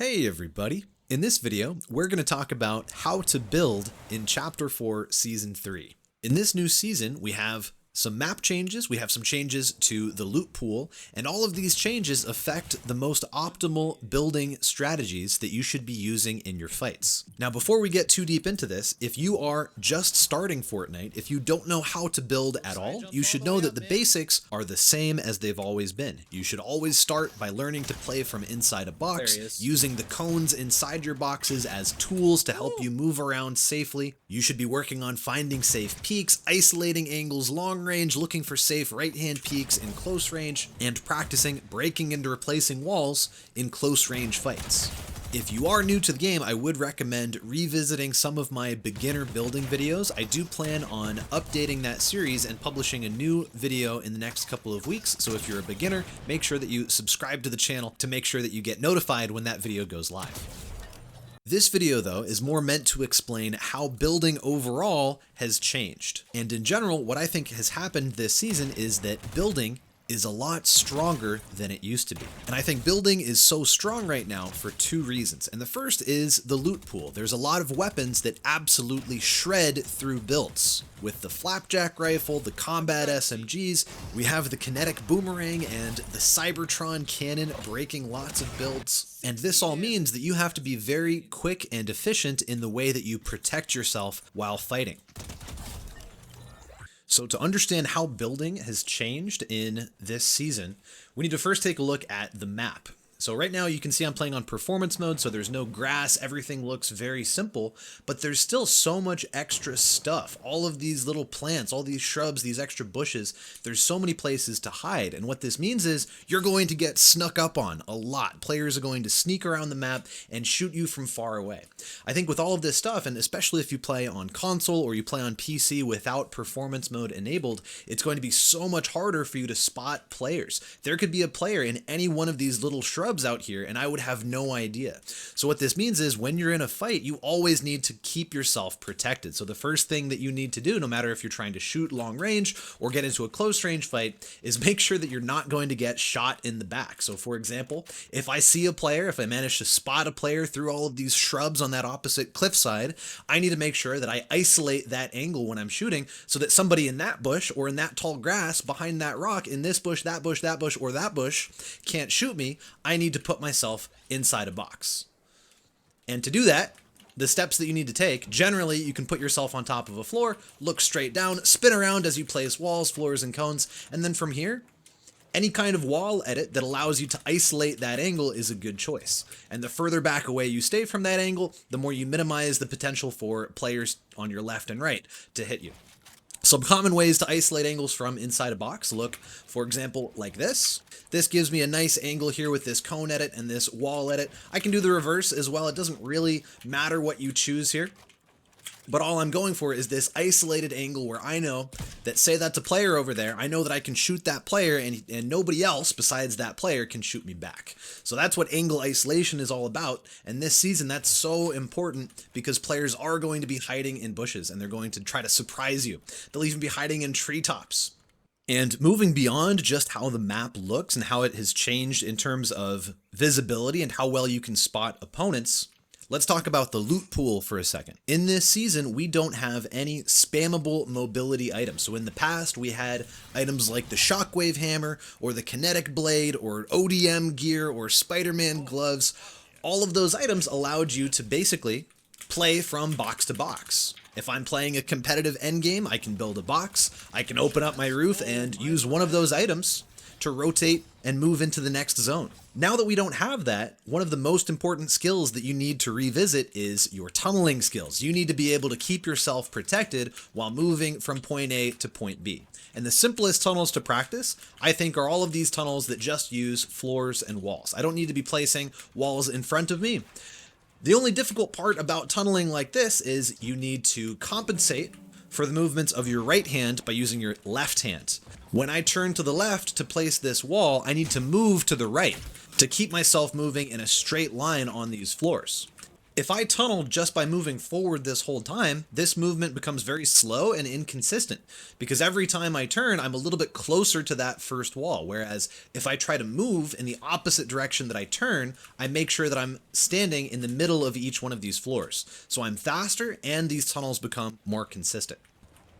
Hey everybody! In this video, we're going to talk about how to build in Chapter 4, Season 3. In this new season, we have some map changes, we have some changes to the loot pool, and all of these changes affect the most optimal building strategies that you should be using in your fights. Now, before we get too deep into this, if you are just starting Fortnite, if you don't know how to build at all, you should know that the basics are the same as they've always been. You should always start by learning to play from inside a box, using the cones inside your boxes as tools to help you move around safely. You should be working on finding safe peaks, isolating angles long range, looking for safe right-hand peaks in close range, and practicing breaking and replacing walls in close range fights. If you are new to the game, I would recommend revisiting some of my beginner building videos. I do plan on updating that series and publishing a new video in the next couple of weeks, so if you're a beginner, make sure that you subscribe to the channel to make sure that you get notified when that video goes live. This video, though, is more meant to explain how building overall has changed. And in general, what I think has happened this season is that building is a lot stronger than it used to be. And I think building is so strong right now for two reasons. And the first is the loot pool. There's a lot of weapons that absolutely shred through builds. With the flapjack rifle, the combat SMGs, we have the kinetic boomerang and the Cybertron cannon breaking lots of builds. And this all means that you have to be very quick and efficient in the way that you protect yourself while fighting. So to understand how building has changed in this season, we need to first take a look at the map. So right now you can see I'm playing on performance mode, so there's no grass, everything looks very simple, but there's still so much extra stuff. All of these little plants, all these shrubs, these extra bushes, there's so many places to hide. And what this means is you're going to get snuck up on a lot. Players are going to sneak around the map and shoot you from far away. I think with all of this stuff, and especially if you play on console or you play on PC without performance mode enabled, it's going to be so much harder for you to spot players. There could be a player in any one of these little shrubs out here and I would have no idea. So what this means is when you're in a fight, you always need to keep yourself protected. So the first thing that you need to do, no matter if you're trying to shoot long range or get into a close range fight, is make sure that you're not going to get shot in the back. So for example, if I see a player, if I manage to spot a player through all of these shrubs on that opposite cliffside, I need to make sure that I isolate that angle when I'm shooting so that somebody in that bush or in that tall grass behind that rock, in this bush, that bush, that bush, or that bush, can't shoot me. I need to put myself inside a box. And to do that, the steps that you need to take, generally you can put yourself on top of a floor, look straight down, spin around as you place walls, floors, and cones, and then from here, any kind of wall edit that allows you to isolate that angle is a good choice. And the further back away you stay from that angle, the more you minimize the potential for players on your left and right to hit you. Some common ways to isolate angles from inside a box look, for example, like this. This gives me a nice angle here with this cone edit and this wall edit. I can do the reverse as well. It doesn't really matter what you choose here. But all I'm going for is this isolated angle where I know that, say that's a player over there, I know that I can shoot that player and nobody else besides that player can shoot me back. So that's what angle isolation is all about. And this season, that's so important because players are going to be hiding in bushes and they're going to try to surprise you. They'll even be hiding in treetops. And moving beyond just how the map looks and how it has changed in terms of visibility and how well you can spot opponents, let's talk about the loot pool for a second. In this season, we don't have any spammable mobility items. So in the past, we had items like the shockwave hammer or the kinetic blade or ODM gear or Spider-Man gloves. All of those items allowed you to basically play from box to box. If I'm playing a competitive endgame, I can build a box, I can open up my roof and use one of those items to rotate and move into the next zone. Now that we don't have that, one of the most important skills that you need to revisit is your tunneling skills. You need to be able to keep yourself protected while moving from point A to point B. And the simplest tunnels to practice, I think, are all of these tunnels that just use floors and walls. I don't need to be placing walls in front of me. The only difficult part about tunneling like this is you need to compensate for the movements of your right hand by using your left hand. When I turn to the left to place this wall, I need to move to the right to keep myself moving in a straight line on these floors. If I tunnel just by moving forward this whole time, this movement becomes very slow and inconsistent because every time I turn, I'm a little bit closer to that first wall. Whereas if I try to move in the opposite direction that I turn, I make sure that I'm standing in the middle of each one of these floors. So I'm faster and these tunnels become more consistent.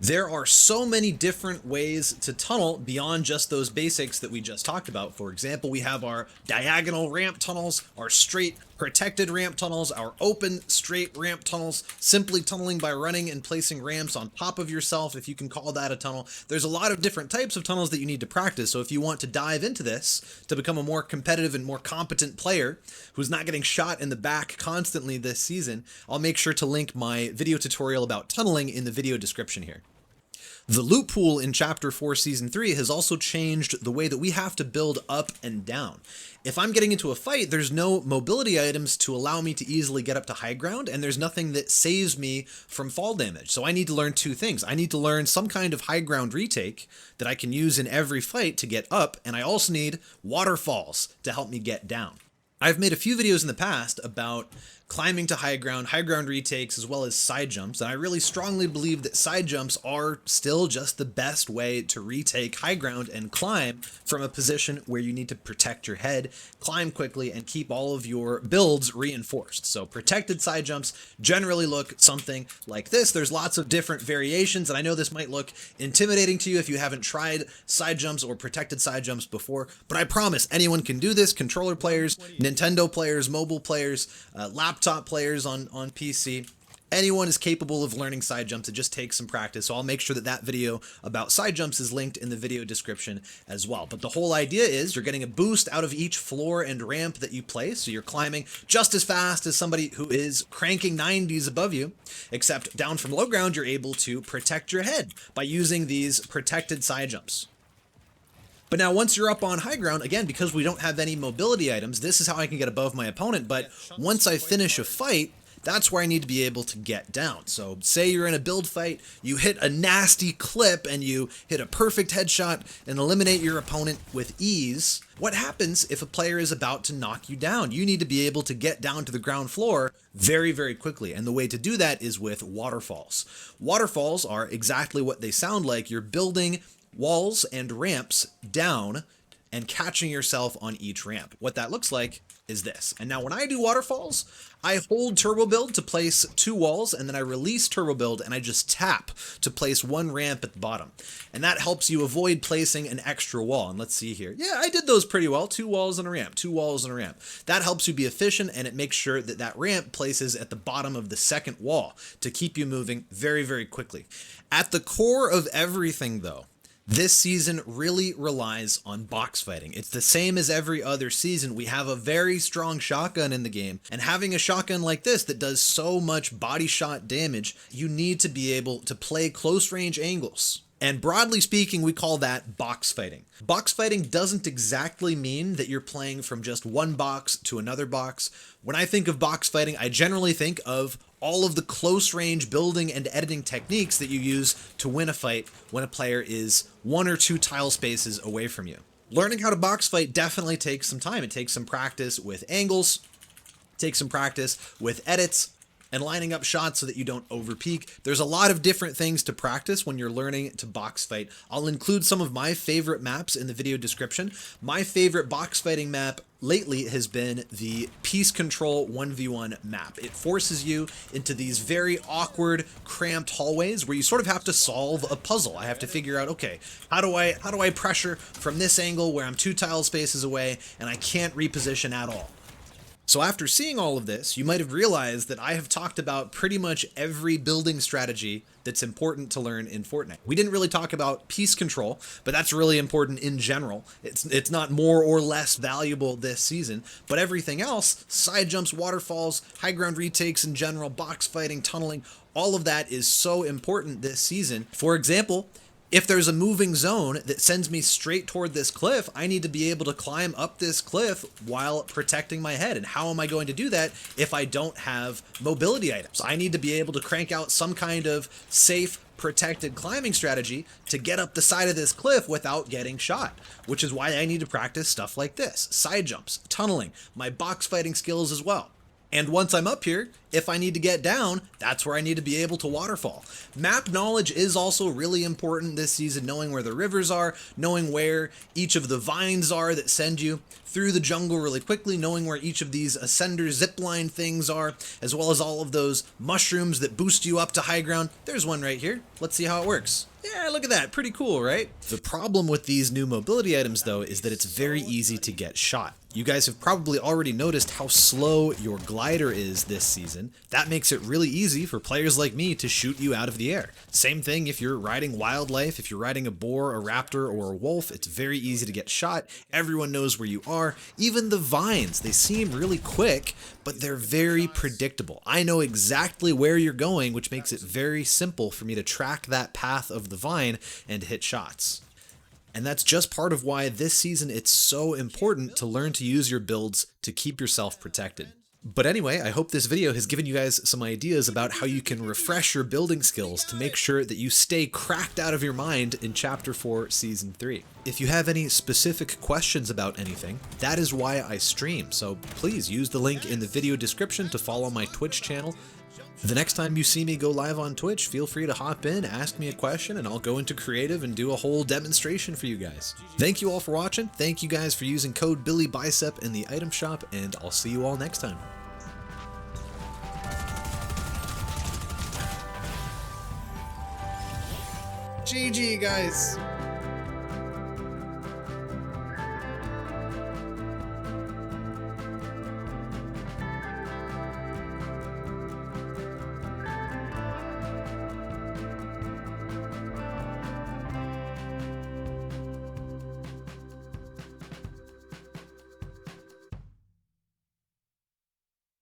There are so many different ways to tunnel beyond just those basics that we just talked about. For example, we have our diagonal ramp tunnels, our straight protected ramp tunnels, our open straight ramp tunnels, simply tunneling by running and placing ramps on top of yourself, if you can call that a tunnel. There's a lot of different types of tunnels that you need to practice. So if you want to dive into this to become a more competitive and more competent player who's not getting shot in the back constantly this season, I'll make sure to link my video tutorial about tunneling in the video description here. The loot pool in Chapter 4 Season 3 has also changed the way that we have to build up and down. If I'm getting into a fight, there's no mobility items to allow me to easily get up to high ground, and there's nothing that saves me from fall damage. So I need to learn two things. I need to learn some kind of high ground retake that I can use in every fight to get up, and I also need waterfalls to help me get down. I've made a few videos in the past about climbing to high ground retakes, as well as side jumps, and I really strongly believe that side jumps are still just the best way to retake high ground and climb from a position where you need to protect your head, climb quickly, and keep all of your builds reinforced. So protected side jumps generally look something like this. There's lots of different variations, and I know this might look intimidating to you if you haven't tried side jumps or protected side jumps before, but I promise anyone can do this. Controller players, Nintendo players, mobile players, laptop players on PC. Anyone is capable of learning side jumps. It just takes some practice. So I'll make sure that that video about side jumps is linked in the video description as well. But the whole idea is you're getting a boost out of each floor and ramp that you place. So you're climbing just as fast as somebody who is cranking 90s above you, except down from low ground, you're able to protect your head by using these protected side jumps. But now once you're up on high ground, again, because we don't have any mobility items, this is how I can get above my opponent. But once I finish a fight, that's where I need to be able to get down. So say you're in a build fight, you hit a nasty clip and you hit a perfect headshot and eliminate your opponent with ease. What happens if a player is about to knock you down? You need to be able to get down to the ground floor very, very quickly. And the way to do that is with waterfalls. Waterfalls are exactly what they sound like. You're building walls and ramps down and catching yourself on each ramp. What that looks like is this. And now when I do waterfalls, I hold turbo build to place two walls, and then I release turbo build and I just tap to place one ramp at the bottom. And that helps you avoid placing an extra wall. And let's see here. Yeah, I did those pretty well. 2 walls and a ramp, 2 walls and a ramp. That helps you be efficient, and it makes sure that that ramp places at the bottom of the second wall to keep you moving very, very quickly. At the core of everything though, this season really relies on box fighting. It's the same as every other season. We have a very strong shotgun in the game, and having a shotgun like this that does so much body shot damage, you need to be able to play close range angles. And broadly speaking, we call that box fighting. Box fighting doesn't exactly mean that you're playing from just one box to another box. When I think of box fighting, I generally think of all of the close range building and editing techniques that you use to win a fight when a player is 1 or 2 tile spaces away from you. Learning how to box fight definitely takes some time. It takes some practice with angles, takes some practice with edits, and lining up shots so that you don't overpeak. There's a lot of different things to practice when you're learning to box fight. I'll include some of my favorite maps in the video description. My favorite box fighting map lately has been the Peace Control 1v1 map. It forces you into these very awkward, cramped hallways where you sort of have to solve a puzzle. I have to figure out, okay, how do I pressure from this angle where I'm 2 tile spaces away and I can't reposition at all? So after seeing all of this, you might have realized that I have talked about pretty much every building strategy that's important to learn in Fortnite. We didn't really talk about Peace Control, but that's really important in general. It's not more or less valuable this season, but everything else, side jumps, waterfalls, high ground retakes in general, box fighting, tunneling, all of that is so important this season. For example, if there's a moving zone that sends me straight toward this cliff, I need to be able to climb up this cliff while protecting my head. And how am I going to do that if I don't have mobility items? I need to be able to crank out some kind of safe, protected climbing strategy to get up the side of this cliff without getting shot, which is why I need to practice stuff like this: side jumps, tunneling, my box fighting skills as well. And once I'm up here, if I need to get down, that's where I need to be able to waterfall. Map knowledge is also really important this season, knowing where the rivers are, knowing where each of the vines are that send you through the jungle really quickly, knowing where each of these ascender zipline things are, as well as all of those mushrooms that boost you up to high ground. There's one right here. Let's see how it works. Yeah, look at that. Pretty cool, right? The problem with these new mobility items, though, is that it's very easy to get shot. You guys have probably already noticed how slow your glider is this season. That makes it really easy for players like me to shoot you out of the air. Same thing if you're riding wildlife, if you're riding a boar, a raptor, or a wolf, it's very easy to get shot. Everyone knows where you are. Even the vines, they seem really quick, but they're very predictable. I know exactly where you're going, which makes it very simple for me to track that path of the vine and hit shots. And that's just part of why this season it's so important to learn to use your builds to keep yourself protected. But anyway, I hope this video has given you guys some ideas about how you can refresh your building skills to make sure that you stay cracked out of your mind in Chapter 4, Season 3. If you have any specific questions about anything, that is why I stream, so please use the link in the video description to follow my Twitch channel. The next time you see me go live on Twitch, feel free to hop in, ask me a question, and I'll go into creative and do a whole demonstration for you guys. Thank you all for watching, thank you guys for using code Billy-Bicep in the item shop, and I'll see you all next time. GG, guys!